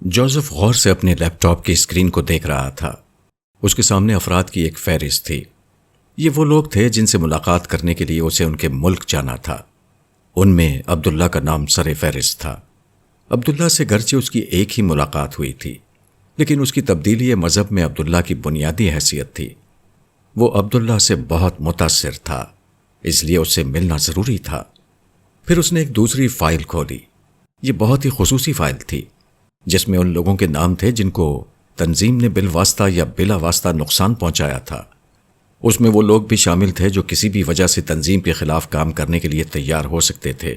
Joseph غور سے اپنے لیپ ٹاپ کی اسکرین کو دیکھ رہا تھا۔ اس کے سامنے افراد کی ایک فہرست تھی۔ یہ وہ لوگ تھے جن سے ملاقات کرنے کے لیے اسے ان کے ملک جانا تھا۔ ان میں عبداللہ کا نام سر فہرست تھا۔ عبداللہ سے گرچہ اس کی ایک ہی ملاقات ہوئی تھی، لیکن اس کی تبدیلی مذہب میں عبداللہ کی بنیادی حیثیت تھی۔ وہ عبداللہ سے بہت متاثر تھا، اس لیے اس سے ملنا ضروری تھا۔ پھر اس نے ایک دوسری فائل کھولی۔ یہ بہت ہی خصوصی فائل تھی، جس میں ان لوگوں کے نام تھے جن کو تنظیم نے بالواسطہ یا بلا واسطہ نقصان پہنچایا تھا۔ اس میں وہ لوگ بھی شامل تھے جو کسی بھی وجہ سے تنظیم کے خلاف کام کرنے کے لیے تیار ہو سکتے تھے۔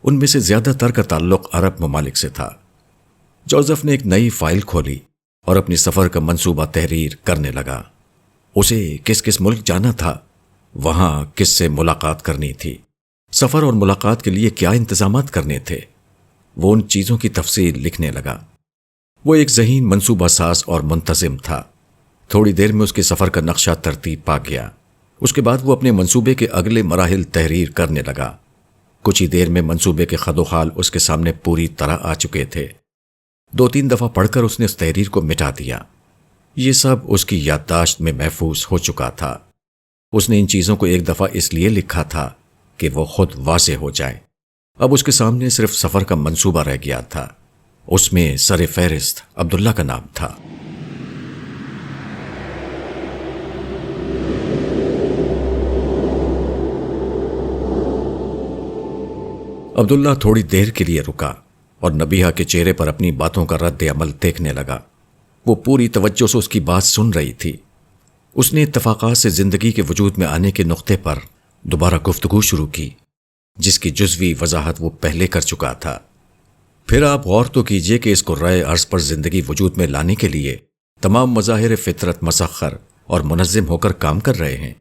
ان میں سے زیادہ تر کا تعلق عرب ممالک سے تھا۔ جوزف نے ایک نئی فائل کھولی اور اپنی سفر کا منصوبہ تحریر کرنے لگا۔ اسے کس کس ملک جانا تھا، وہاں کس سے ملاقات کرنی تھی، سفر اور ملاقات کے لیے کیا انتظامات کرنے تھے، وہ ان چیزوں کی تفصیل لکھنے لگا۔ وہ ایک ذہین منصوبہ ساز اور منتظم تھا۔ تھوڑی دیر میں اس کے سفر کا نقشہ ترتیب پا گیا۔ اس کے بعد وہ اپنے منصوبے کے اگلے مراحل تحریر کرنے لگا۔ کچھ ہی دیر میں منصوبے کے خد و خال اس کے سامنے پوری طرح آ چکے تھے۔ 2-3 دفعہ پڑھ کر اس نے اس تحریر کو مٹا دیا۔ یہ سب اس کی یادداشت میں محفوظ ہو چکا تھا۔ اس نے ان چیزوں کو ایک دفعہ اس لیے لکھا تھا کہ وہ خود واضح ہو جائیں۔ اب اس کے سامنے صرف سفر کا منصوبہ رہ گیا تھا۔ اس میں سر فہرست عبداللہ کا نام تھا۔ عبداللہ تھوڑی دیر کے لیے رکا اور نبیہہ کے چہرے پر اپنی باتوں کا رد عمل دیکھنے لگا۔ وہ پوری توجہ سے اس کی بات سن رہی تھی۔ اس نے اتفاقات سے زندگی کے وجود میں آنے کے نقطے پر دوبارہ گفتگو شروع کی، جس کی جزوی وضاحت وہ پہلے کر چکا تھا۔ پھر آپ غور تو کیجئے کہ اس کرۂ ارض پر زندگی وجود میں لانے کے لیے تمام مظاہر فطرت مسخر اور منظم ہو کر کام کر رہے ہیں۔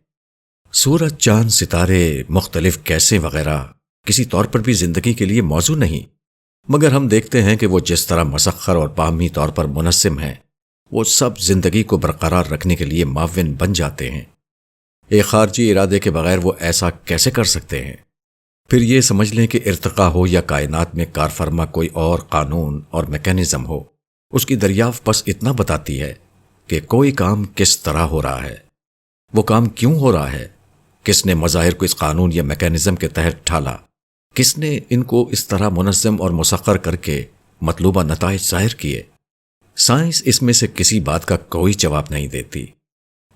سورج، چاند، ستارے، مختلف گیسیں وغیرہ کسی طور پر بھی زندگی کے لیے موضوع نہیں، مگر ہم دیکھتے ہیں کہ وہ جس طرح مسخر اور باہمی طور پر منظم ہیں، وہ سب زندگی کو برقرار رکھنے کے لیے معاون بن جاتے ہیں۔ ایک خارجی ارادے کے بغیر وہ ایسا کیسے کر سکتے ہیں؟ پھر یہ سمجھ لیں کہ ارتقاء ہو یا کائنات میں کار فرما کوئی اور قانون اور میکینزم ہو، اس کی دریافت بس اتنا بتاتی ہے کہ کوئی کام کس طرح ہو رہا ہے، وہ کام کیوں ہو رہا ہے، کس نے مظاہر کو اس قانون یا میکینزم کے تحت ڈھالا، کس نے ان کو اس طرح منظم اور مسخر کر کے مطلوبہ نتائج ظاہر کیے۔ سائنس اس میں سے کسی بات کا کوئی جواب نہیں دیتی۔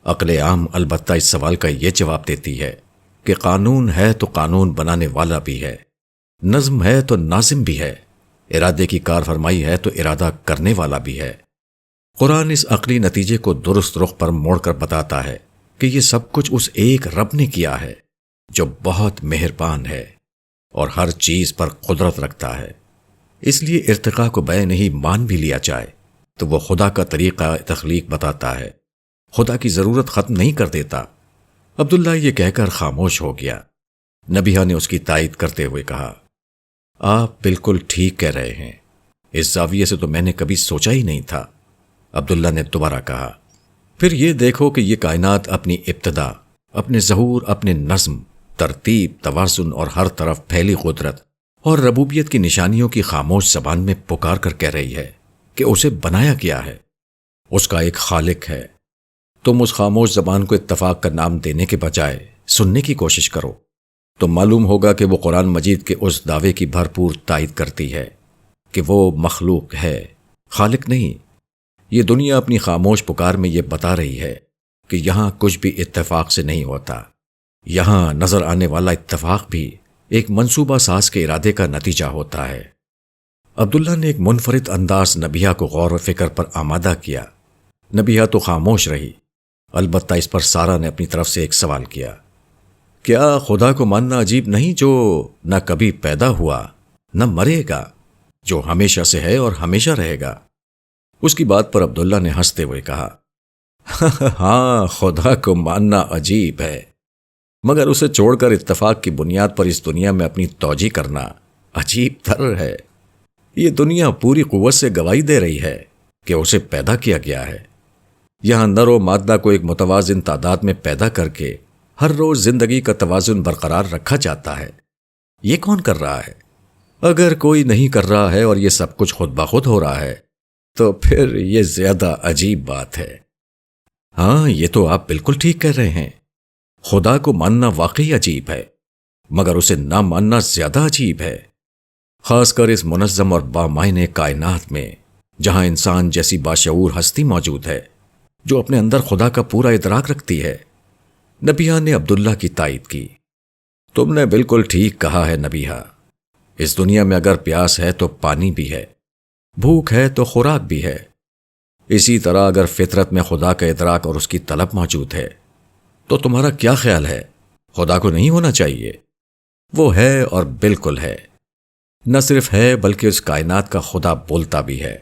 عقل عام البتہ اس سوال کا یہ جواب دیتی ہے کہ قانون ہے تو قانون بنانے والا بھی ہے، نظم ہے تو ناظم بھی ہے، ارادے کی کار فرمائی ہے تو ارادہ کرنے والا بھی ہے۔ قرآن اس عقلی نتیجے کو درست رخ پر موڑ کر بتاتا ہے کہ یہ سب کچھ اس ایک رب نے کیا ہے جو بہت مہربان ہے اور ہر چیز پر قدرت رکھتا ہے۔ اس لیے ارتقاء کو بے نہیں مان بھی لیا جائے تو وہ خدا کا طریقہ تخلیق بتاتا ہے، خدا کی ضرورت ختم نہیں کر دیتا۔ عبداللہ یہ کہہ کر خاموش ہو گیا۔ نبیہہ نے اس کی تائید کرتے ہوئے کہا، آپ بالکل ٹھیک کہہ رہے ہیں، اس زاویے سے تو میں نے کبھی سوچا ہی نہیں تھا۔ عبداللہ نے دوبارہ کہا، پھر یہ دیکھو کہ یہ کائنات اپنی ابتدا، اپنے ظہور، اپنے نظم، ترتیب، توازن اور ہر طرف پھیلی قدرت اور ربوبیت کی نشانیوں کی خاموش زبان میں پکار کر کہہ رہی ہے کہ اسے بنایا کیا ہے، اس کا ایک خالق ہے۔ تم اس خاموش زبان کو اتفاق کا نام دینے کے بجائے سننے کی کوشش کرو تو معلوم ہوگا کہ وہ قرآن مجید کے اس دعوے کی بھرپور تائید کرتی ہے کہ وہ مخلوق ہے، خالق نہیں۔ یہ دنیا اپنی خاموش پکار میں یہ بتا رہی ہے کہ یہاں کچھ بھی اتفاق سے نہیں ہوتا، یہاں نظر آنے والا اتفاق بھی ایک منصوبہ ساز کے ارادے کا نتیجہ ہوتا ہے۔ عبداللہ نے ایک منفرد انداز نبیہہ کو غور و فکر پر آمادہ کیا۔ نبیہہ تو خاموش رہی، البتہ اس پر سارا نے اپنی طرف سے ایک سوال کیا، کیا خدا کو ماننا عجیب نہیں جو نہ کبھی پیدا ہوا نہ مرے گا، جو ہمیشہ سے ہے اور ہمیشہ رہے گا؟ اس کی بات پر عبداللہ نے ہنستے ہوئے کہا، ہاں خدا کو ماننا عجیب ہے، مگر اسے چھوڑ کر اتفاق کی بنیاد پر اس دنیا میں اپنی توجیہ کرنا عجیب تر ہے۔ یہ دنیا پوری قوت سے گواہی دے رہی ہے کہ اسے پیدا کیا گیا ہے۔ یہاں نر و مادہ کو ایک متوازن تعداد میں پیدا کر کے ہر روز زندگی کا توازن برقرار رکھا جاتا ہے۔ یہ کون کر رہا ہے؟ اگر کوئی نہیں کر رہا ہے اور یہ سب کچھ خود بخود ہو رہا ہے تو پھر یہ زیادہ عجیب بات ہے۔ ہاں، یہ تو آپ بالکل ٹھیک کہہ رہے ہیں۔ خدا کو ماننا واقعی عجیب ہے، مگر اسے نہ ماننا زیادہ عجیب ہے، خاص کر اس منظم اور بامعنی کائنات میں جہاں انسان جیسی باشعور ہستی موجود ہے جو اپنے اندر خدا کا پورا ادراک رکھتی ہے۔ نبیہ نے عبداللہ کی تائید کی۔ تم نے بالکل ٹھیک کہا ہے نبیہ، اس دنیا میں اگر پیاس ہے تو پانی بھی ہے، بھوک ہے تو خوراک بھی ہے۔ اسی طرح اگر فطرت میں خدا کا ادراک اور اس کی طلب موجود ہے تو تمہارا کیا خیال ہے خدا کو نہیں ہونا چاہیے؟ وہ ہے اور بالکل ہے۔ نہ صرف ہے بلکہ اس کائنات کا خدا بولتا بھی ہے،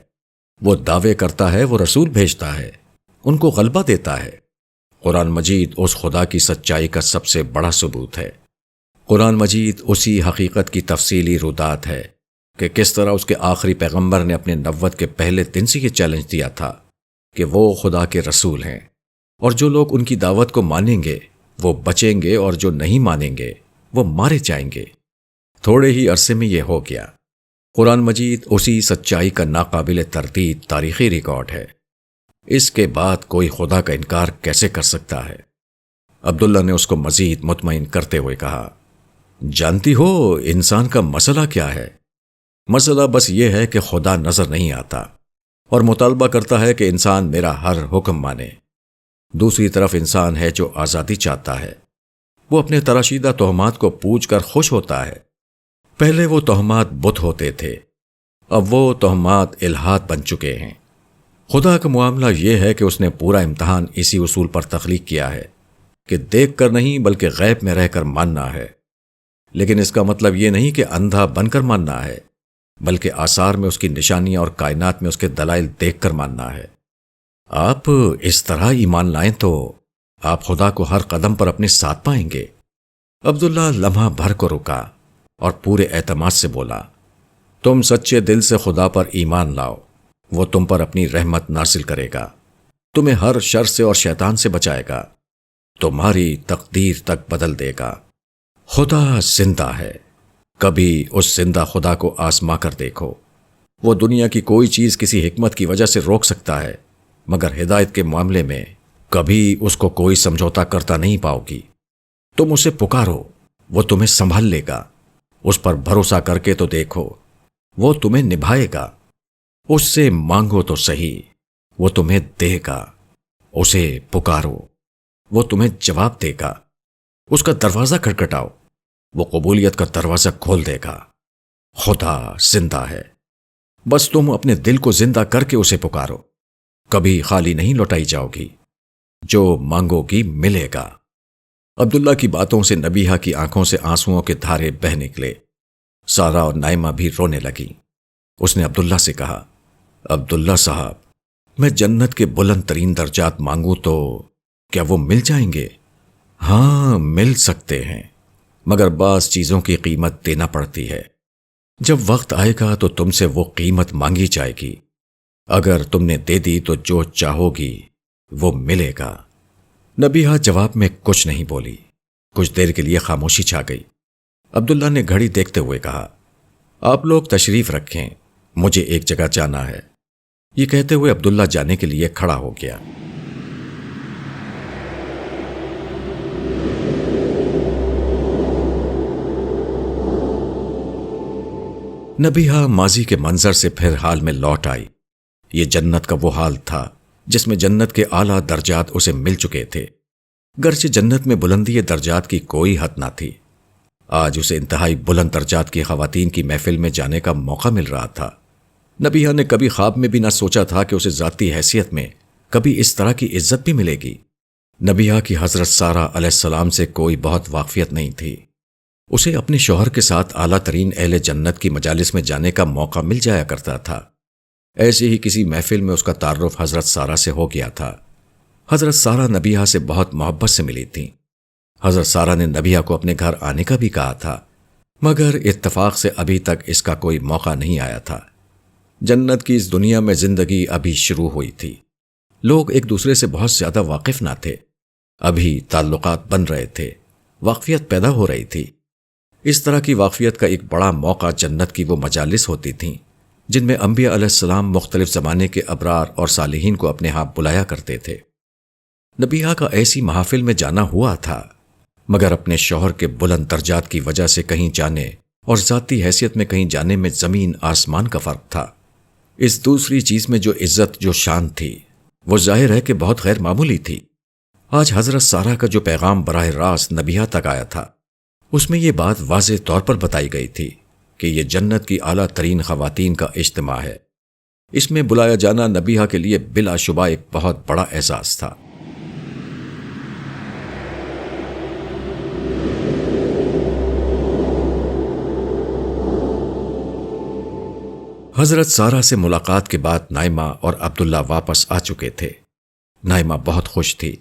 وہ دعوے کرتا ہے، وہ رسول بھیجتا ہے، ان کو غلبہ دیتا ہے۔ قرآن مجید اس خدا کی سچائی کا سب سے بڑا ثبوت ہے۔ قرآن مجید اسی حقیقت کی تفصیلی رودات ہے کہ کس طرح اس کے آخری پیغمبر نے اپنے نبوت کے پہلے دن سے یہ چیلنج دیا تھا کہ وہ خدا کے رسول ہیں، اور جو لوگ ان کی دعوت کو مانیں گے وہ بچیں گے، اور جو نہیں مانیں گے وہ مارے جائیں گے۔ تھوڑے ہی عرصے میں یہ ہو گیا۔ قرآن مجید اسی سچائی کا ناقابل تردید تاریخی ریکارڈ ہے۔ اس کے بعد کوئی خدا کا انکار کیسے کر سکتا ہے؟ عبداللہ نے اس کو مزید مطمئن کرتے ہوئے کہا، جانتی ہو انسان کا مسئلہ کیا ہے؟ مسئلہ بس یہ ہے کہ خدا نظر نہیں آتا اور مطالبہ کرتا ہے کہ انسان میرا ہر حکم مانے۔ دوسری طرف انسان ہے جو آزادی چاہتا ہے، وہ اپنے تراشیدہ تہمات کو پوچھ کر خوش ہوتا ہے۔ پہلے وہ تہمات بت ہوتے تھے، اب وہ تہمات الہات بن چکے ہیں۔ خدا کا معاملہ یہ ہے کہ اس نے پورا امتحان اسی اصول پر تخلیق کیا ہے کہ دیکھ کر نہیں بلکہ غیب میں رہ کر ماننا ہے۔ لیکن اس کا مطلب یہ نہیں کہ اندھا بن کر ماننا ہے، بلکہ آثار میں اس کی نشانیاں اور کائنات میں اس کے دلائل دیکھ کر ماننا ہے۔ آپ اس طرح ایمان لائیں تو آپ خدا کو ہر قدم پر اپنے ساتھ پائیں گے۔ عبداللہ لمحہ بھر کو رکا اور پورے اعتماد سے بولا، تم سچے دل سے خدا پر ایمان لاؤ، وہ تم پر اپنی رحمت نازل کرے گا، تمہیں ہر شر سے اور شیطان سے بچائے گا، تمہاری تقدیر تک بدل دے گا۔ خدا زندہ ہے، کبھی اس زندہ خدا کو آزما کر دیکھو۔ وہ دنیا کی کوئی چیز کسی حکمت کی وجہ سے روک سکتا ہے، مگر ہدایت کے معاملے میں کبھی اس کو کوئی سمجھوتا کرتا نہیں پاؤ گی۔ تم اسے پکارو، وہ تمہیں سنبھال لے گا۔ اس پر بھروسہ کر کے تو دیکھو، وہ تمہیں نبھائے گا۔ اس سے مانگو تو صحیح، وہ تمہیں دے گا۔ اسے پکارو، وہ تمہیں جواب دے گا۔ اس کا دروازہ کھٹکھٹاؤ، وہ قبولیت کا دروازہ کھول دے گا۔ خدا زندہ ہے، بس تم اپنے دل کو زندہ کر کے اسے پکارو، کبھی خالی نہیں لوٹائی جاؤ گی۔ جو مانگو گی ملے گا۔ عبداللہ کی باتوں سے نبیہ کی آنکھوں سے آنسوؤں کے دھارے بہہ نکلے۔ سارا اور نائمہ بھی رونے لگی۔ اس نے عبداللہ سے کہا، عبداللہ صاحب، میں جنت کے بلند ترین درجات مانگوں تو کیا وہ مل جائیں گے؟ ہاں، مل سکتے ہیں، مگر بعض چیزوں کی قیمت دینا پڑتی ہے۔ جب وقت آئے گا تو تم سے وہ قیمت مانگی جائے گی، اگر تم نے دے دی تو جو چاہو گی وہ ملے گا۔ نبیہ جواب میں کچھ نہیں بولی۔ کچھ دیر کے لیے خاموشی چھا گئی۔ عبداللہ نے گھڑی دیکھتے ہوئے کہا، آپ لوگ تشریف رکھیں، مجھے ایک جگہ جانا ہے۔ یہ کہتے ہوئے عبداللہ جانے کے لیے کھڑا ہو گیا۔ نبیہ ماضی کے منظر سے پھر حال میں لوٹ آئی۔ یہ جنت کا وہ حال تھا جس میں جنت کے اعلیٰ درجات اسے مل چکے تھے، گرچہ جنت میں بلندی درجات کی کوئی حد نہ تھی۔ آج اسے انتہائی بلند درجات کی خواتین کی محفل میں جانے کا موقع مل رہا تھا۔ نبیہ نے کبھی خواب میں بھی نہ سوچا تھا کہ اسے ذاتی حیثیت میں کبھی اس طرح کی عزت بھی ملے گی۔ نبیہ کی حضرت سارہ علیہ السلام سے کوئی بہت واقفیت نہیں تھی۔ اسے اپنے شوہر کے ساتھ اعلیٰ ترین اہل جنت کی مجالس میں جانے کا موقع مل جایا کرتا تھا۔ ایسے ہی کسی محفل میں اس کا تعارف حضرت سارہ سے ہو گیا تھا۔ حضرت سارہ نبیہ سے بہت محبت سے ملی تھیں۔ حضرت سارہ نے نبیہ کو اپنے گھر آنے کا بھی کہا تھا، مگر اتفاق سے ابھی تک اس کا کوئی موقع نہیں آیا تھا۔ جنت کی اس دنیا میں زندگی ابھی شروع ہوئی تھی۔ لوگ ایک دوسرے سے بہت زیادہ واقف نہ تھے، ابھی تعلقات بن رہے تھے، واقفیت پیدا ہو رہی تھی۔ اس طرح کی واقفیت کا ایک بڑا موقع جنت کی وہ مجالس ہوتی تھیں جن میں انبیاء علیہ السلام مختلف زمانے کے ابرار اور صالحین کو اپنے ہاں بلایا کرتے تھے۔ نبیہا کا ایسی محافل میں جانا ہوا تھا، مگر اپنے شوہر کے بلند درجات کی وجہ سے کہیں جانے اور ذاتی حیثیت میں کہیں جانے میں زمین آسمان کا فرق تھا۔ اس دوسری چیز میں جو عزت، جو شان تھی، وہ ظاہر ہے کہ بہت غیر معمولی تھی۔ آج حضرت سارہ کا جو پیغام براہ راست نبیہا تک آیا تھا، اس میں یہ بات واضح طور پر بتائی گئی تھی کہ یہ جنت کی اعلیٰ ترین خواتین کا اجتماع ہے۔ اس میں بلایا جانا نبیہا کے لیے بلا شبہ ایک بہت بڑا اعزاز تھا۔ حضرت سارہ سے ملاقات کے بعد نائمہ اور عبداللہ واپس آ چکے تھے۔ نائمہ بہت خوش تھی۔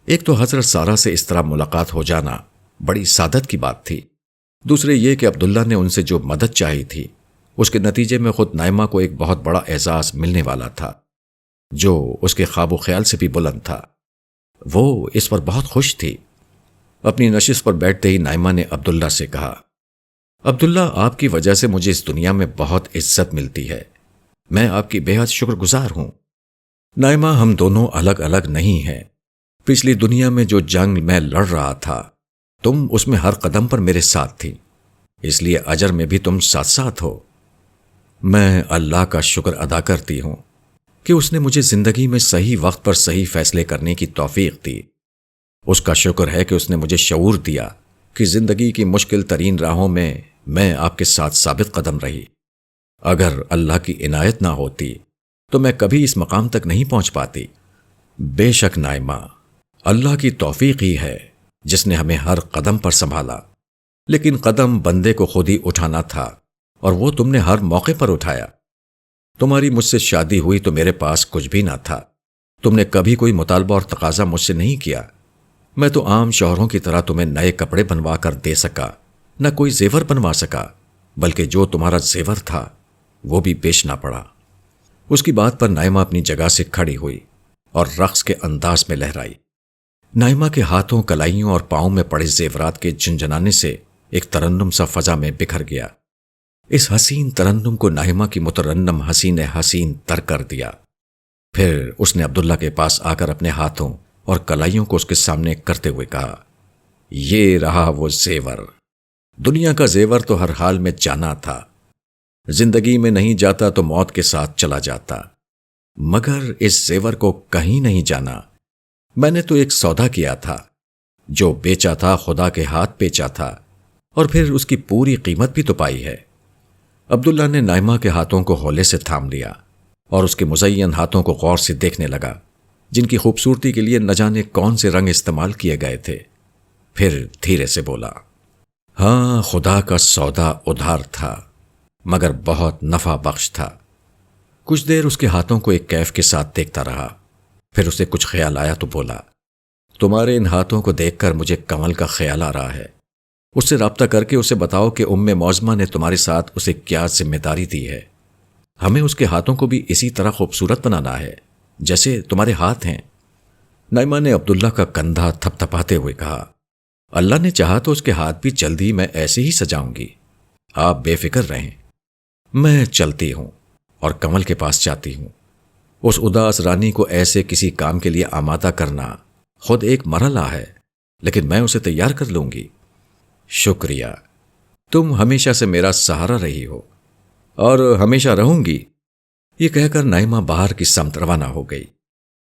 ایک تو حضرت سارہ سے اس طرح ملاقات ہو جانا بڑی سعادت کی بات تھی، دوسرے یہ کہ عبداللہ نے ان سے جو مدد چاہی تھی، اس کے نتیجے میں خود نائمہ کو ایک بہت بڑا اعزاز ملنے والا تھا، جو اس کے خواب و خیال سے بھی بلند تھا۔ وہ اس پر بہت خوش تھی۔ اپنی نشست پر بیٹھتے ہی نائمہ نے عبداللہ سے کہا، عبداللہ، آپ کی وجہ سے مجھے اس دنیا میں بہت عزت ملتی ہے، میں آپ کی بے حد شکر گزار ہوں۔ نائمہ، ہم دونوں الگ الگ نہیں ہیں۔ پچھلی دنیا میں جو جنگ میں لڑ رہا تھا، تم اس میں ہر قدم پر میرے ساتھ تھی، اس لیے اجر میں بھی تم ساتھ ساتھ ہو۔ میں اللہ کا شکر ادا کرتی ہوں کہ اس نے مجھے زندگی میں صحیح وقت پر صحیح فیصلے کرنے کی توفیق دی۔ اس کا شکر ہے کہ اس نے مجھے شعور دیا کہ زندگی کی مشکل ترین راہوں میں آپ کے ساتھ ثابت قدم رہی۔ اگر اللہ کی عنایت نہ ہوتی تو میں کبھی اس مقام تک نہیں پہنچ پاتی۔ بے شک نائمہ، اللہ کی توفیق ہی ہے جس نے ہمیں ہر قدم پر سنبھالا، لیکن قدم بندے کو خود ہی اٹھانا تھا، اور وہ تم نے ہر موقع پر اٹھایا۔ تمہاری مجھ سے شادی ہوئی تو میرے پاس کچھ بھی نہ تھا، تم نے کبھی کوئی مطالبہ اور تقاضا مجھ سے نہیں کیا۔ میں تو عام شوہروں کی طرح تمہیں نئے کپڑے بنوا کر دے سکا، نہ کوئی زیور بنوا سکا، بلکہ جو تمہارا زیور تھا وہ بھی بیچنا پڑا۔ اس کی بات پر نائمہ اپنی جگہ سے کھڑی ہوئی اور رقص کے انداز میں لہرائی۔ نائمہ کے ہاتھوں، کلائیوں اور پاؤں میں پڑے زیورات کے جھنجھنانے سے ایک ترنم سا فضا میں بکھر گیا۔ اس حسین ترنم کو نائمہ کی مترنم حسین حسین تر کر دیا۔ پھر اس نے عبداللہ کے پاس آ کر اپنے ہاتھوں اور کلائیوں کو اس کے سامنے کرتے ہوئے کہا، یہ رہا وہ زیور۔ دنیا کا زیور تو ہر حال میں جانا تھا، زندگی میں نہیں جاتا تو موت کے ساتھ چلا جاتا، مگر اس زیور کو کہیں نہیں جانا۔ میں نے تو ایک سودا کیا تھا، جو بیچا تھا خدا کے ہاتھ بیچا تھا، اور پھر اس کی پوری قیمت بھی تو پائی ہے۔ عبداللہ نے نائمہ کے ہاتھوں کو ہولے سے تھام لیا اور اس کے مزین ہاتھوں کو غور سے دیکھنے لگا، جن کی خوبصورتی کے لیے نہ جانے کون سے رنگ استعمال کیے گئے تھے۔ پھر دھیرے سے بولا، ہاں، خدا کا سودا ادھار تھا، مگر بہت نفع بخش تھا۔ کچھ دیر اس کے ہاتھوں کو ایک کیف کے ساتھ دیکھتا رہا، پھر اسے کچھ خیال آیا تو بولا، تمہارے ان ہاتھوں کو دیکھ کر مجھے کمل کا خیال آ رہا ہے۔ اس سے رابطہ کر کے اسے بتاؤ کہ ام معظمہ نے تمہارے ساتھ اسے کیا ذمہ داری دی ہے۔ ہمیں اس کے ہاتھوں کو بھی اسی طرح خوبصورت بنانا ہے جیسے تمہارے ہاتھ ہیں۔ نائمہ نے عبداللہ کا کندھا تھپ تھپاتے ہوئے کہا، اللہ نے چاہا تو اس کے ہاتھ بھی جلد ہی میں ایسے ہی سجاؤں گی، آپ بے فکر رہیں۔ میں چلتی ہوں اور کمل کے پاس جاتی ہوں۔ اس اداس رانی کو ایسے کسی کام کے لیے آمادہ کرنا خود ایک مرحلہ ہے، لیکن میں اسے تیار کر لوں گی۔ شکریہ، تم ہمیشہ سے میرا سہارا رہی ہو اور ہمیشہ رہوں گی۔ یہ کہہ کر نائمہ باہر کی سمت روانہ ہو گئی۔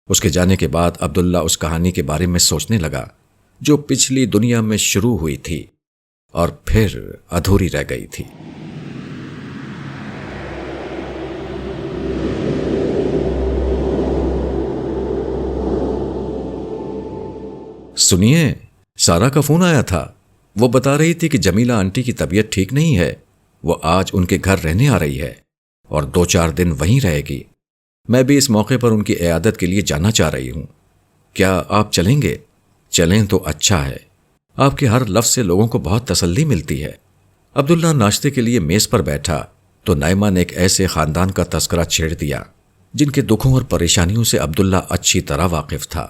اس کے جانے کے بعد عبداللہ اس کہانی کے بارے میں سوچنے لگا جو پچھلی دنیا میں شروع ہوئی تھی اور پھر ادھوری رہ گئی تھی۔ سنیے، سارا کا فون آیا تھا۔ وہ بتا رہی تھی کہ جمیلہ آنٹی کی طبیعت ٹھیک نہیں ہے، وہ آج ان کے گھر رہنے آ رہی ہے اور 2-4 دن وہیں رہے گی۔ میں بھی اس موقع پر ان کی عیادت کے لیے جانا چاہ رہی ہوں۔ کیا آپ چلیں گے؟ چلیں تو اچھا ہے، آپ کے ہر لفظ سے لوگوں کو بہت تسلی ملتی ہے۔ عبداللہ ناشتے کے لیے میز پر بیٹھا تو نائمہ نے ایک ایسے خاندان کا تذکرہ چھیڑ دیا جن کے دکھوں اور پریشانیوں سے عبداللہ اچھی طرح واقف تھا۔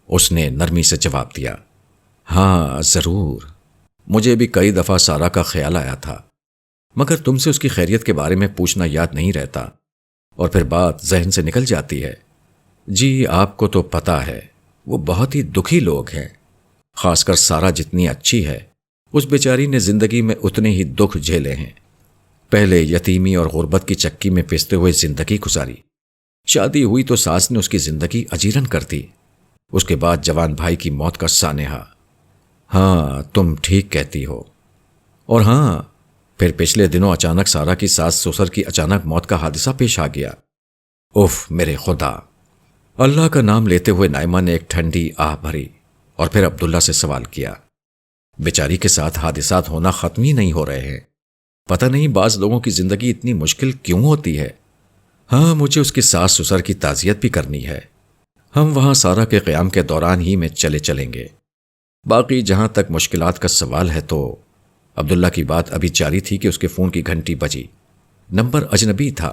اس نے نرمی سے جواب دیا، ہاں ضرور، مجھے بھی کئی دفعہ سارا کا خیال آیا تھا، مگر تم سے اس کی خیریت کے بارے میں پوچھنا یاد نہیں رہتا اور پھر بات ذہن سے نکل جاتی ہے۔ جی آپ کو تو پتہ ہے وہ بہت ہی دکھی لوگ ہیں، خاص کر سارا جتنی اچھی ہے، اس بیچاری نے زندگی میں اتنے ہی دکھ جھیلے ہیں۔ پہلے یتیمی اور غربت کی چکی میں پستے ہوئے زندگی گزاری، شادی ہوئی تو ساس نے اس کی زندگی اجیرن کر دی، اس کے بعد جوان بھائی کی موت کا سانحہ۔ ہاں تم ٹھیک کہتی ہو۔ اور ہاں پھر پچھلے دنوں اچانک سارا کی ساس سسر کی اچانک موت کا حادثہ پیش آ گیا۔ اف میرے خدا! اللہ کا نام لیتے ہوئے نائمہ نے ایک ٹھنڈی آہ بھری اور پھر عبداللہ سے سوال کیا، بیچاری کے ساتھ حادثات ہونا ختم ہی نہیں ہو رہے ہیں، پتہ نہیں بعض لوگوں کی زندگی اتنی مشکل کیوں ہوتی ہے۔ ہاں مجھے اس کی ساس سسر کی تعزیت بھی کرنی ہے، ہم وہاں سارا کے قیام کے دوران ہی میں چلیں گے۔ باقی جہاں تک مشکلات کا سوال ہے تو عبداللہ کی بات ابھی جاری تھی کہ اس کے فون کی گھنٹی بجی۔ نمبر اجنبی تھا۔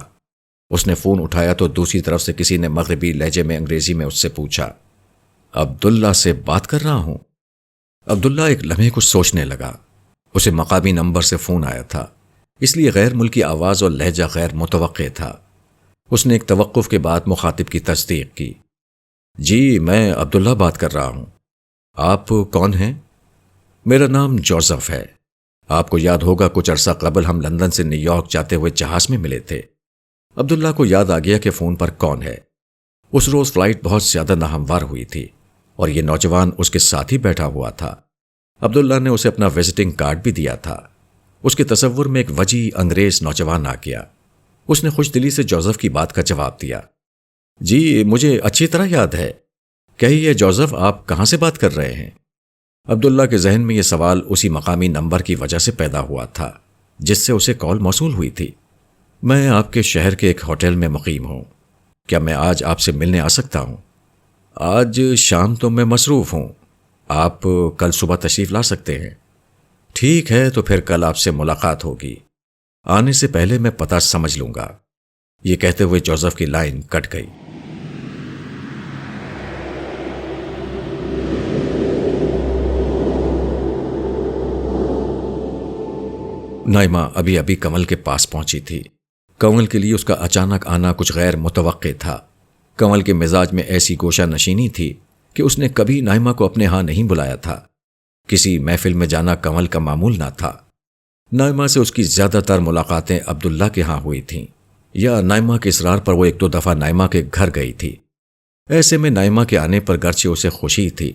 اس نے فون اٹھایا تو دوسری طرف سے کسی نے مغربی لہجے میں انگریزی میں اس سے پوچھا، عبداللہ سے بات کر رہا ہوں؟ عبداللہ ایک لمحے کچھ سوچنے لگا۔ اسے مقامی نمبر سے فون آیا تھا، اس لیے غیر ملکی آواز اور لہجہ غیر متوقع تھا۔ اس نے ایک توقف کے بعد مخاطب کی تصدیق کی، جی میں عبداللہ بات کر رہا ہوں۔ آپ کون ہیں؟ میرا نام جوزف ہے۔ آپ کو یاد ہوگا کچھ عرصہ قبل ہم لندن سے نیو یارک جاتے ہوئے جہاز میں ملے تھے۔ عبداللہ کو یاد آ گیا کہ فون پر کون ہے۔ اس روز فلائٹ بہت زیادہ ناہموار ہوئی تھی اور یہ نوجوان اس کے ساتھ ہی بیٹھا ہوا تھا۔ عبداللہ نے اسے اپنا وزٹنگ کارڈ بھی دیا تھا۔ اس کے تصور میں ایک وجیح انگریز نوجوان آ گیا۔ اس نے خوش دلی سے جوزف کی بات کا جواب دیا، جی مجھے اچھی طرح یاد ہے۔ کہیے جوزف آپ کہاں سے بات کر رہے ہیں؟ عبداللہ کے ذہن میں یہ سوال اسی مقامی نمبر کی وجہ سے پیدا ہوا تھا جس سے اسے کال موصول ہوئی تھی۔ میں آپ کے شہر کے ایک ہوٹل میں مقیم ہوں، کیا میں آج آپ سے ملنے آ سکتا ہوں؟ آج شام تو میں مصروف ہوں، آپ کل صبح تشریف لا سکتے ہیں؟ ٹھیک ہے تو پھر کل آپ سے ملاقات ہوگی، آنے سے پہلے میں پتہ سمجھ لوں گا۔ یہ کہتے ہوئے جوزف کی لائن کٹ گئی۔ نائمہ ابھی ابھی کنول کے پاس پہنچی تھی۔ کنول کے لیے اس کا اچانک آنا کچھ غیر متوقع تھا۔ کنول کے مزاج میں ایسی گوشہ نشینی تھی کہ اس نے کبھی نائمہ کو اپنے ہاں نہیں بلایا تھا۔ کسی محفل میں جانا کنول کا معمول نہ تھا۔ نائمہ سے اس کی زیادہ تر ملاقاتیں عبداللہ کے ہاں ہوئی تھیں، یا نائمہ کے اصرار پر وہ ایک دو دفعہ نائمہ کے گھر گئی تھی۔ ایسے میں نائمہ کے آنے پر گرچہ اسے خوشی تھی،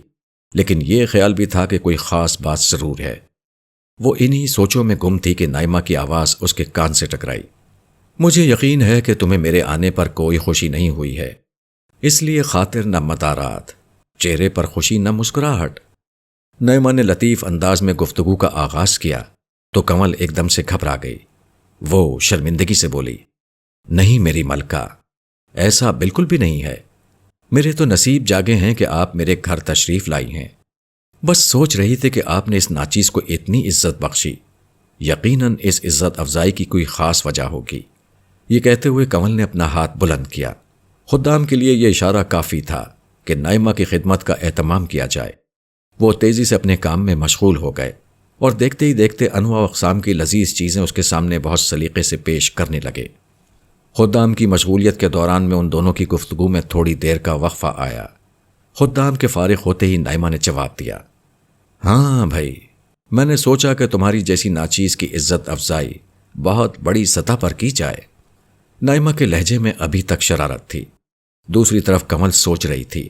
لیکن یہ خیال بھی تھا کہ کوئی خاص بات ضرور ہے۔ وہ انہی سوچوں میں گم تھی کہ نائمہ کی آواز اس کے کان سے ٹکرائی، مجھے یقین ہے کہ تمہیں میرے آنے پر کوئی خوشی نہیں ہوئی ہے، اس لیے خاطر نہ متارات، چہرے پر خوشی نہ مسکراہٹ۔ نائمہ نے لطیف انداز میں گفتگو کا آغاز کیا تو کنول ایک دم سے گھبرا گئی۔ وہ شرمندگی سے بولی، نہیں میری ملکہ، ایسا بالکل بھی نہیں ہے، میرے تو نصیب جاگے ہیں کہ آپ میرے گھر تشریف لائی ہیں۔ بس سوچ رہی تھی کہ آپ نے اس ناچیز کو اتنی عزت بخشی، یقیناً اس عزت افزائی کی کوئی خاص وجہ ہوگی۔ یہ کہتے ہوئے کنول نے اپنا ہاتھ بلند کیا۔ خدام کے لیے یہ اشارہ کافی تھا کہ نائمہ کی خدمت کا اہتمام کیا جائے۔ وہ تیزی سے اپنے کام میں مشغول ہو گئے اور دیکھتے ہی دیکھتے انواع و اقسام کی لذیذ چیزیں اس کے سامنے بہت سلیقے سے پیش کرنے لگے۔ خدام کی مشغولیت کے دوران میں ان دونوں کی گفتگو میں تھوڑی دیر کا وقفہ آیا۔ خدام کے فارغ ہوتے ہی نائمہ نے جواب دیا، ہاں بھائی، میں نے سوچا کہ تمہاری جیسی ناچیز کی عزت افزائی بہت بڑی سطح پر کی جائے۔ نائمہ کے لہجے میں ابھی تک شرارت تھی۔ دوسری طرف کنول سوچ رہی تھی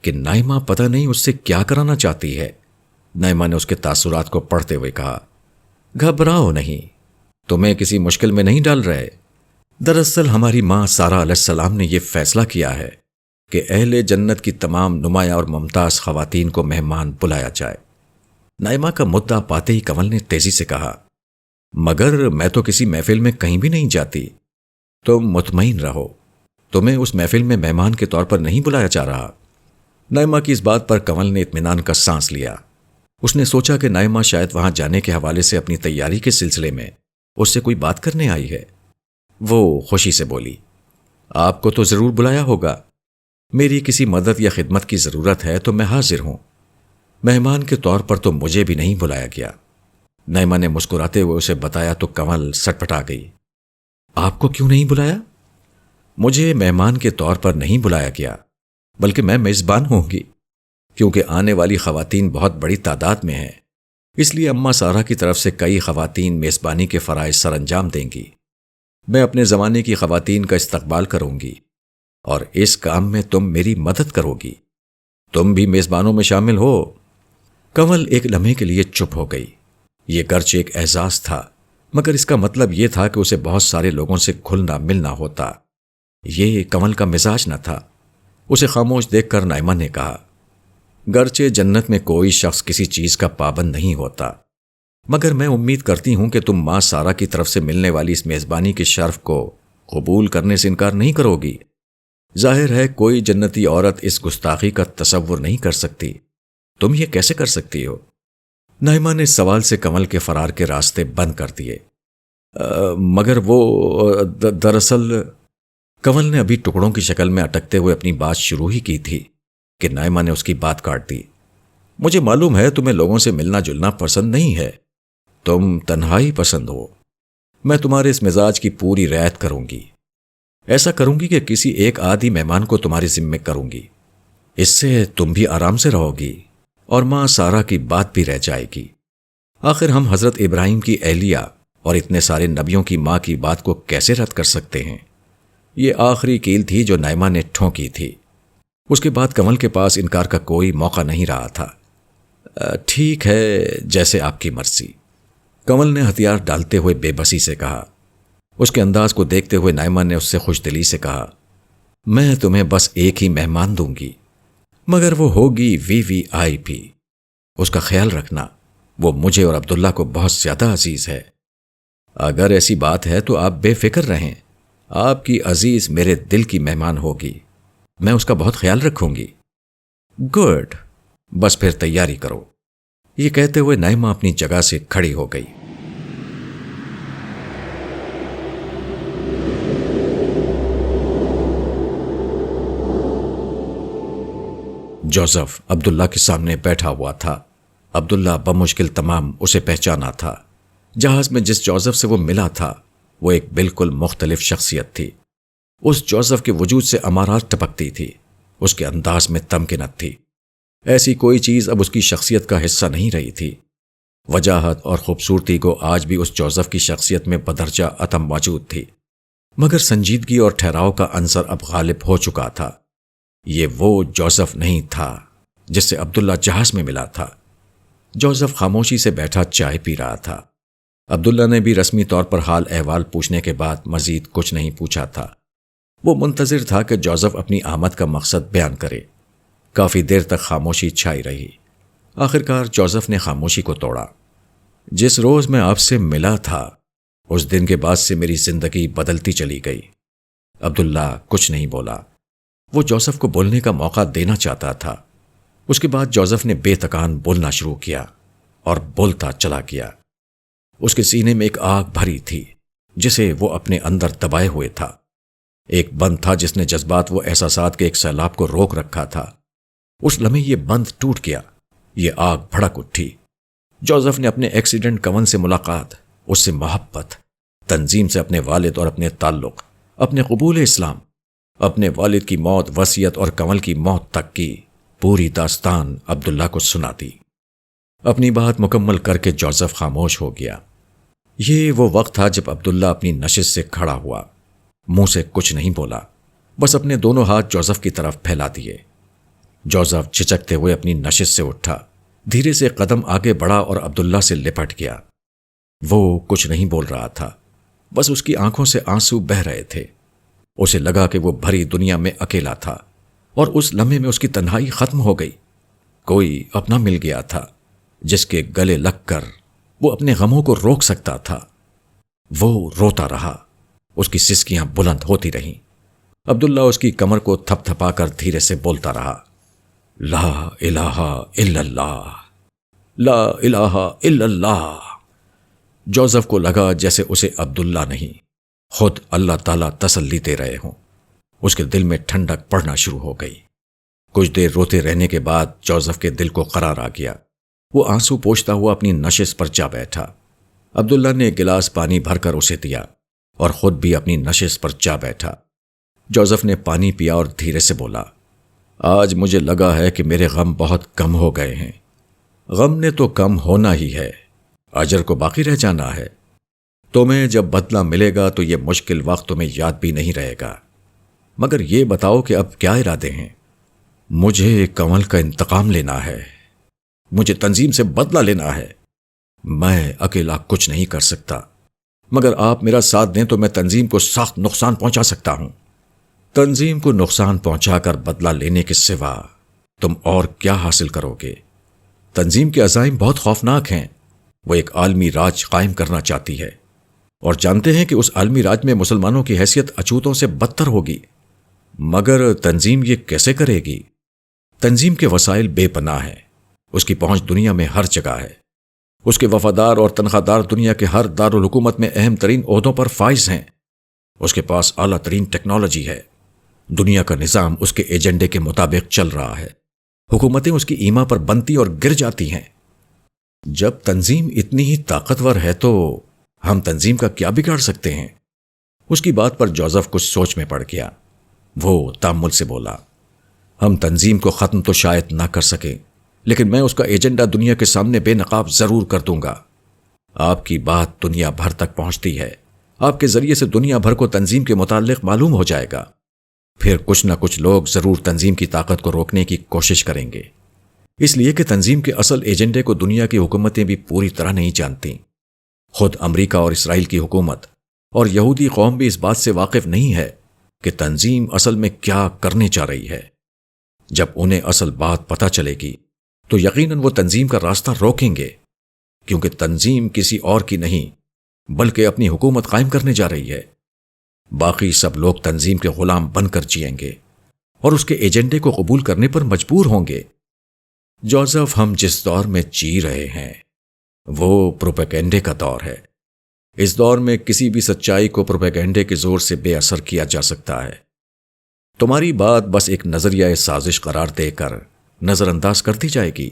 کہ نائمہ پتہ نہیں اس سے کیا کرانا چاہتی ہے۔ نائمہ نے اس کے تاثرات کو پڑھتے ہوئے کہا، گھبراؤ نہیں، تمہیں کسی مشکل میں نہیں ڈال رہے۔ دراصل ہماری ماں سارہ علیہ السلام نے یہ فیصلہ کیا ہے کہ اہل جنت کی تمام نمایاں اور ممتاز خواتین کو مہمان بلایا جائے۔ نائمہ کا مدعا پاتے ہی کنول نے تیزی سے کہا، مگر میں تو کسی محفل میں کہیں بھی نہیں جاتی۔ تم مطمئن رہو، تمہیں اس محفل میں مہمان کے طور پر نہیں بلایا جا رہا۔ نائمہ کی اس بات پر کنول نے اطمینان کا سانس لیا۔ اس نے سوچا کہ نائمہ شاید وہاں جانے کے حوالے سے اپنی تیاری کے سلسلے میں اس سے کوئی بات کرنے آئی ہے۔ وہ خوشی سے بولی، آپ کو تو ضرور بلایا ہوگا، میری کسی مدد یا خدمت کی ضرورت ہے تو میں حاضر ہوں، مہمان کے طور پر تو مجھے بھی نہیں بلایا گیا۔ نائمہ نے مسکراتے ہوئے اسے بتایا تو کنول سٹپٹا گئی۔ آپ کو کیوں نہیں بلایا؟ مجھے مہمان کے طور پر نہیں بلایا گیا، بلکہ میں میزبان ہوں گی، کیونکہ آنے والی خواتین بہت بڑی تعداد میں ہیں، اس لیے اماں سارہ کی طرف سے کئی خواتین میزبانی کے فرائض سر انجام دیں گی۔ میں اپنے زمانے کی خواتین کا استقبال کروں گی اور اس کام میں تم میری مدد کرو گی۔ تم بھی میزبانوں میں شامل ہو۔ کنول ایک لمحے کے لیے چپ ہو گئی۔ یہ گرچہ ایک اعزاز تھا، مگر اس کا مطلب یہ تھا کہ اسے بہت سارے لوگوں سے کھلنا ملنا ہوتا۔ یہ کنول کا مزاج نہ تھا۔ اسے خاموش دیکھ کر نائمہ نے کہا، گرچہ جنت میں کوئی شخص کسی چیز کا پابند نہیں ہوتا، مگر میں امید کرتی ہوں کہ تم ماں سارہ کی طرف سے ملنے والی اس میزبانی کے شرف کو قبول کرنے سے انکار نہیں کرو گی۔ ظاہر ہے کوئی جنتی عورت اس گستاخی کا تصور نہیں کر سکتی۔ تم یہ کیسے کر سکتی ہو؟ نائمہ نے سوال سے کنول کے فرار کے راستے بند کر دیے۔ مگر وہ دراصل کنول نے ابھی ٹکڑوں کی شکل میں اٹکتے ہوئے اپنی بات شروع ہی کی تھی کہ نائمہ نے اس کی بات کاٹ دی۔ مجھے معلوم ہے تمہیں لوگوں سے ملنا جلنا پسند نہیں ہے، تم تنہائی پسند ہو۔ میں تمہارے اس مزاج کی پوری رعایت کروں گی۔ ایسا کروں گی کہ کسی ایک آدھی مہمان کو تمہارے ذمہ کروں گی۔ اس سے تم بھی آرام سے رہو گی اور ماں سارہ کی بات بھی رہ جائے گی۔ آخر ہم حضرت ابراہیم کی اہلیہ اور اتنے سارے نبیوں کی ماں کی بات کو کیسے رد کر سکتے ہیں؟ یہ آخری کیل تھی جو نائمہ نے ٹھونکی تھی۔ اس کے بعد کنول کے پاس انکار کا کوئی موقع نہیں رہا تھا۔ ٹھیک ہے، جیسے آپ کی مرضی، کنول نے ہتھیار ڈالتے ہوئے بے بسی سے کہا۔ اس کے انداز کو دیکھتے ہوئے نائمہ نے اس سے خوش دلی سے کہا، میں تمہیں بس ایک ہی مہمان دوں گی، مگر وہ ہوگی VIP۔ اس کا خیال رکھنا، وہ مجھے اور عبداللہ کو بہت زیادہ عزیز ہے۔ اگر ایسی بات ہے تو آپ بے فکر رہیں، آپ کی عزیز میرے دل کی مہمان ہوگی، میں اس کا بہت خیال رکھوں گی۔ گڈ، بس پھر تیاری کرو۔ یہ کہتے ہوئے نائمہ اپنی جگہ سے کھڑی ہو گئی۔ جوزف عبداللہ کے سامنے بیٹھا ہوا تھا۔ عبداللہ بمشکل تمام اسے پہچانا تھا۔ جہاز میں جس جوزف سے وہ ملا تھا وہ ایک بالکل مختلف شخصیت تھی۔ اس جوزف کے وجود سے امارات ٹپکتی تھی، اس کے انداز میں تمکنت تھی۔ ایسی کوئی چیز اب اس کی شخصیت کا حصہ نہیں رہی تھی۔ وجاہت اور خوبصورتی کو آج بھی اس جوزف کی شخصیت میں بدرجہ عدم موجود تھی، مگر سنجیدگی اور ٹھہراؤ کا عنصر اب غالب ہو چکا تھا۔ یہ وہ جوزف نہیں تھا جس سے عبداللہ جہاز میں ملا تھا۔ جوزف خاموشی سے بیٹھا چائے پی رہا تھا۔ عبداللہ نے بھی رسمی طور پر حال احوال پوچھنے کے بعد مزید کچھ نہیں پوچھا تھا۔ وہ منتظر تھا کہ جوزف اپنی آمد کا مقصد بیان کرے۔ کافی دیر تک خاموشی چھائی رہی۔ آخرکار جوزف نے خاموشی کو توڑا۔ جس روز میں آپ سے ملا تھا اس دن کے بعد سے میری زندگی بدلتی چلی گئی۔ عبداللہ کچھ نہیں بولا۔ وہ جوزف کو بولنے کا موقع دینا چاہتا تھا۔ اس کے بعد جوزف نے بے تکان بولنا شروع کیا اور بولتا چلا گیا۔ اس کے سینے میں ایک آگ بھری تھی جسے وہ اپنے اندر دبائے ہوئے تھا۔ ایک بند تھا جس نے جذبات و احساسات کے ایک سیلاب کو روک رکھا تھا۔ اس لمحے یہ بند ٹوٹ گیا، یہ آگ بھڑک اٹھی۔ جوزف نے اپنے ایکسیڈنٹ کنول سے ملاقات، اس سے محبت، تنظیم سے اپنے والد اور اپنے تعلق، اپنے قبول اسلام، اپنے والد کی موت، وصیت اور کنول کی موت تک کی پوری داستان عبداللہ کو سنا دی۔ اپنی بات مکمل کر کے جوزف خاموش ہو گیا۔ یہ وہ وقت تھا جب عبداللہ اپنی نشست سے کھڑا ہوا، منہ سے کچھ نہیں بولا، بس اپنے دونوں ہاتھ جوزف کی طرف پھیلا دیے۔ جوزف جھجکتے ہوئے اپنی نشست سے اٹھا، دھیرے سے قدم آگے بڑھا اور عبداللہ سے لپٹ گیا۔ وہ کچھ نہیں بول رہا تھا، بس اس کی آنکھوں سے آنسو بہہ رہے تھے۔ اسے لگا کہ وہ بھری دنیا میں اکیلا تھا اور اس لمحے میں اس کی تنہائی ختم ہو گئی۔ کوئی اپنا مل گیا تھا جس کے گلے لگ کر وہ اپنے غموں کو روک سکتا تھا۔ وہ روتا رہا، اس کی سسکیاں بلند ہوتی رہیں۔ عبداللہ اس کی کمر کو تھپ تھپا کر دھیرے سے بولتا رہا، لا الہ الا اللہ، لا الہ الا اللہ۔ جوزف کو لگا جیسے اسے عبداللہ نہیں، خود اللہ تعالیٰ تسلی دے رہے ہوں۔ اس کے دل میں ٹھنڈک پڑنا شروع ہو گئی۔ کچھ دیر روتے رہنے کے بعد جوزف کے دل کو قرار آ گیا۔ وہ آنسو پوچھتا ہوا اپنی نشست پر جا بیٹھا۔ عبداللہ نے ایک گلاس پانی بھر کر اسے دیا اور خود بھی اپنی نشست پر جا بیٹھا۔ جوزف نے پانی پیا اور دھیرے سے بولا، آج مجھے لگا ہے کہ میرے غم بہت کم ہو گئے ہیں۔ غم نے تو کم ہونا ہی ہے، اجر کو باقی رہ جانا ہے۔ تمہیں جب بدلہ ملے گا تو یہ مشکل وقت تمہیں یاد بھی نہیں رہے گا۔ مگر یہ بتاؤ کہ اب کیا ارادے ہیں؟ مجھے کنول کا انتقام لینا ہے، مجھے تنظیم سے بدلہ لینا ہے۔ میں اکیلا کچھ نہیں کر سکتا، مگر آپ میرا ساتھ دیں تو میں تنظیم کو سخت نقصان پہنچا سکتا ہوں۔ تنظیم کو نقصان پہنچا کر بدلہ لینے کے سوا تم اور کیا حاصل کرو گے؟ تنظیم کے عزائم بہت خوفناک ہیں۔ وہ ایک عالمی راج قائم کرنا چاہتی ہے اور جانتے ہیں کہ اس عالمی راج میں مسلمانوں کی حیثیت اچھوتوں سے بدتر ہوگی۔ مگر تنظیم یہ کیسے کرے گی؟ تنظیم کے وسائل بے پناہ ہیں، اس کی پہنچ دنیا میں ہر جگہ ہے، اس کے وفادار اور تنخواہ دار دنیا کے ہر دارالحکومت میں اہم ترین عہدوں پر فائز ہیں، اس کے پاس اعلیٰ ترین ٹیکنالوجی ہے، دنیا کا نظام اس کے ایجنڈے کے مطابق چل رہا ہے، حکومتیں اس کی ایما پر بنتی اور گر جاتی ہیں۔ جب تنظیم اتنی ہی طاقتور ہے تو ہم تنظیم کا کیا بگاڑ سکتے ہیں؟ اس کی بات پر جوزف کچھ سوچ میں پڑ گیا۔ وہ تامل سے بولا، ہم تنظیم کو ختم تو شاید نہ کر سکیں، لیکن میں اس کا ایجنڈا دنیا کے سامنے بے نقاب ضرور کر دوں گا۔ آپ کی بات دنیا بھر تک پہنچتی ہے، آپ کے ذریعے سے دنیا بھر کو تنظیم کے متعلق معلوم ہو جائے گا، پھر کچھ نہ کچھ لوگ ضرور تنظیم کی طاقت کو روکنے کی کوشش کریں گے، اس لیے کہ تنظیم کے اصل ایجنڈے کو دنیا کی حکومتیں بھی پوری طرح نہیں جانتی۔ خود امریکہ اور اسرائیل کی حکومت اور یہودی قوم بھی اس بات سے واقف نہیں ہے کہ تنظیم اصل میں کیا کرنے چاہ رہی ہے۔ جب انہیں اصل بات پتہ چلے گی تو یقیناً وہ تنظیم کا راستہ روکیں گے، کیونکہ تنظیم کسی اور کی نہیں بلکہ اپنی حکومت قائم کرنے جا رہی ہے۔ باقی سب لوگ تنظیم کے غلام بن کر جئیں گے اور اس کے ایجنڈے کو قبول کرنے پر مجبور ہوں گے۔ جوزف، ہم جس دور میں جی رہے ہیں وہ پروپیگنڈے کا دور ہے۔ اس دور میں کسی بھی سچائی کو پروپیگنڈے کے زور سے بے اثر کیا جا سکتا ہے۔ تمہاری بات بس ایک نظریہ سازش قرار دے کر نظر انداز کر دی جائے گی،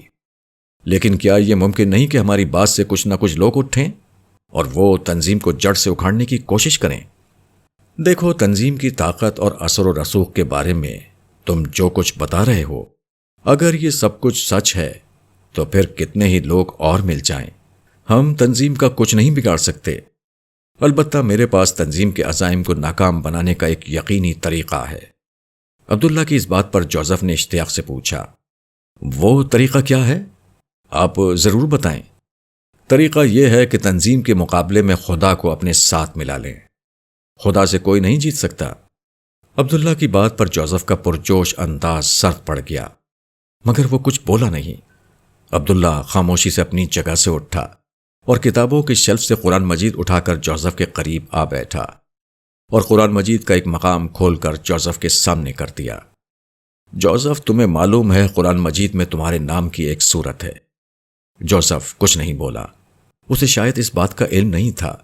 لیکن کیا یہ ممکن نہیں کہ ہماری بات سے کچھ نہ کچھ لوگ اٹھیں اور وہ تنظیم کو جڑ سے اکھاڑنے کی کوشش کریں؟ دیکھو، تنظیم کی طاقت اور اثر و رسوخ کے بارے میں تم جو کچھ بتا رہے ہو، اگر یہ سب کچھ سچ ہے تو پھر کتنے ہی لوگ اور مل جائیں، ہم تنظیم کا کچھ نہیں بگاڑ سکتے۔ البتہ میرے پاس تنظیم کے عزائم کو ناکام بنانے کا ایک یقینی طریقہ ہے۔ عبداللہ کی اس بات پر جوزف نے اشتیاق سے پوچھا، وہ طریقہ کیا ہے؟ آپ ضرور بتائیں۔ طریقہ یہ ہے کہ تنظیم کے مقابلے میں خدا کو اپنے ساتھ ملا لیں۔ خدا سے کوئی نہیں جیت سکتا۔ عبداللہ کی بات پر جوزف کا پرجوش انداز سرد پڑ گیا، مگر وہ کچھ بولا نہیں۔ عبداللہ خاموشی سے اپنی جگہ سے اٹھا اور کتابوں کی شیلف سے قرآن مجید اٹھا کر جوزف کے قریب آ بیٹھا اور قرآن مجید کا ایک مقام کھول کر جوزف کے سامنے کر دیا۔ جوزف، تمہیں معلوم ہے قرآن مجید میں تمہارے نام کی ایک سورت ہے۔ جوزف کچھ نہیں بولا، اسے شاید اس بات کا علم نہیں تھا۔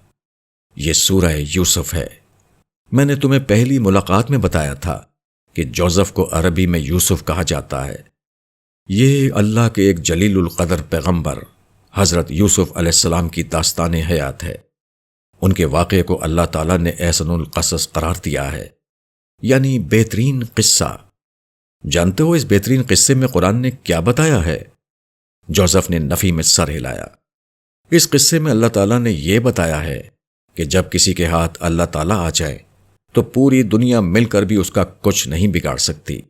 یہ سورہ یوسف ہے۔ میں نے تمہیں پہلی ملاقات میں بتایا تھا کہ جوزف کو عربی میں یوسف کہا جاتا ہے۔ یہ اللہ کے ایک جلیل القدر پیغمبر حضرت یوسف علیہ السلام کی داستان حیات ہے۔ ان کے واقعے کو اللہ تعالیٰ نے احسن القصص قرار دیا ہے، یعنی بہترین قصہ۔ جانتے ہو اس بہترین قصے میں قرآن نے کیا بتایا ہے؟ جوزف نے نفی میں سر ہلایا۔ اس قصے میں اللہ تعالیٰ نے یہ بتایا ہے کہ جب کسی کے ہاتھ اللہ تعالیٰ آ جائے تو پوری دنیا مل کر بھی اس کا کچھ نہیں بگاڑ سکتی۔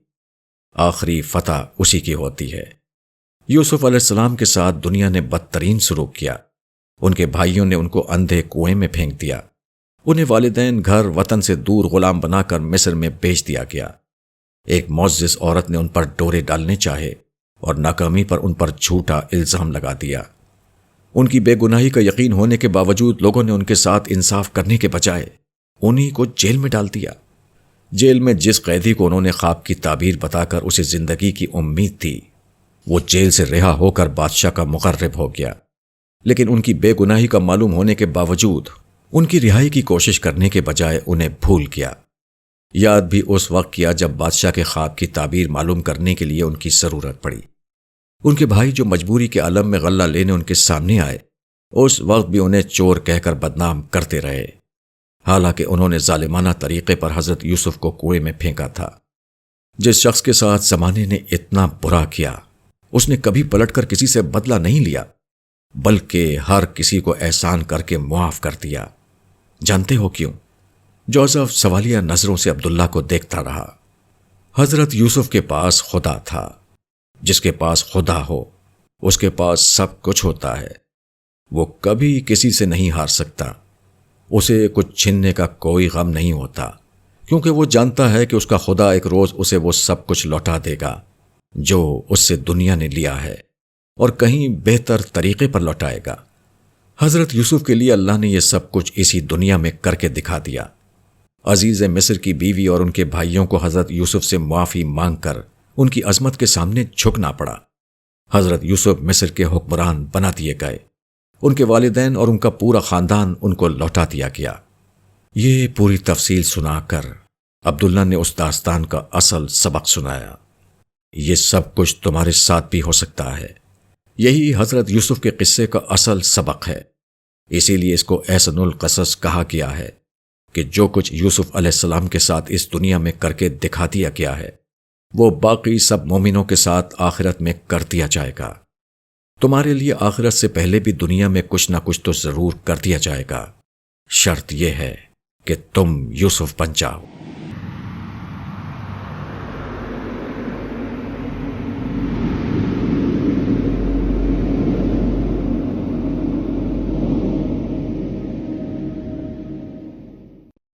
آخری فتح اسی کی ہوتی ہے۔ یوسف علیہ السلام کے ساتھ دنیا نے بدترین سلوک کیا۔ ان کے بھائیوں نے ان کو اندھے کنویں میں پھینک دیا۔ انہیں والدین، گھر، وطن سے دور غلام بنا کر مصر میں بیچ دیا گیا۔ ایک معزز عورت نے ان پر ڈورے ڈالنے چاہے اور ناکامی پر ان پر جھوٹا الزام لگا دیا۔ ان کی بے گناہی کا یقین ہونے کے باوجود لوگوں نے ان کے ساتھ انصاف کرنے کے بجائے انہی کو جیل میں ڈال دیا۔ جیل میں جس قیدی کو انہوں نے خواب کی تعبیر بتا کر اسے زندگی کی امید تھی، وہ جیل سے رہا ہو کر بادشاہ کا مقرب ہو گیا، لیکن ان کی بے گناہی کا معلوم ہونے کے باوجود ان کی رہائی کی کوشش کرنے کے بجائے انہیں بھول گیا۔ یاد بھی اس وقت کیا جب بادشاہ کے خواب کی تعبیر معلوم کرنے کے لیے ان کی ضرورت پڑی۔ ان کے بھائی جو مجبوری کے عالم میں غلہ لینے ان کے سامنے آئے، اس وقت بھی انہیں چور کہہ کر بدنام کرتے رہے، حالانکہ انہوں نے ظالمانہ طریقے پر حضرت یوسف کو کنویں میں پھینکا تھا۔ جس شخص کے ساتھ زمانے نے اتنا برا کیا، اس نے کبھی پلٹ کر کسی سے بدلہ نہیں لیا، بلکہ ہر کسی کو احسان کر کے معاف کر دیا۔ جانتے ہو کیوں؟ جوزف سوالیہ نظروں سے عبداللہ کو دیکھتا رہا۔ حضرت یوسف کے پاس خدا تھا۔ جس کے پاس خدا ہو، اس کے پاس سب کچھ ہوتا ہے۔ وہ کبھی کسی سے نہیں ہار سکتا۔ اسے کچھ چھیننے کا کوئی غم نہیں ہوتا، کیونکہ وہ جانتا ہے کہ اس کا خدا ایک روز اسے وہ سب کچھ لوٹا دے گا جو اس سے دنیا نے لیا ہے، اور کہیں بہتر طریقے پر لوٹائے گا۔ حضرت یوسف کے لیے اللہ نے یہ سب کچھ اسی دنیا میں کر کے دکھا دیا۔ عزیز مصر کی بیوی اور ان کے بھائیوں کو حضرت یوسف سے معافی مانگ کر ان کی عظمت کے سامنے جھکنا پڑا۔ حضرت یوسف مصر کے حکمران بنا دیے گئے۔ ان کے والدین اور ان کا پورا خاندان ان کو لوٹا دیا گیا۔ یہ پوری تفصیل سنا کر عبداللہ نے اس داستان کا اصل سبق سنایا۔ یہ سب کچھ تمہارے ساتھ بھی ہو سکتا ہے۔ یہی حضرت یوسف کے قصے کا اصل سبق ہے۔ اسی لیے اس کو احسن القصص کہا گیا ہے کہ جو کچھ یوسف علیہ السلام کے ساتھ اس دنیا میں کر کے دکھا دیا گیا ہے، وہ باقی سب مومنوں کے ساتھ آخرت میں کر دیا جائے گا۔ تمہارے لیے آخرت سے پہلے بھی دنیا میں کچھ نہ کچھ تو ضرور کر دیا جائے گا۔ شرط یہ ہے کہ تم یوسف بن جاؤ۔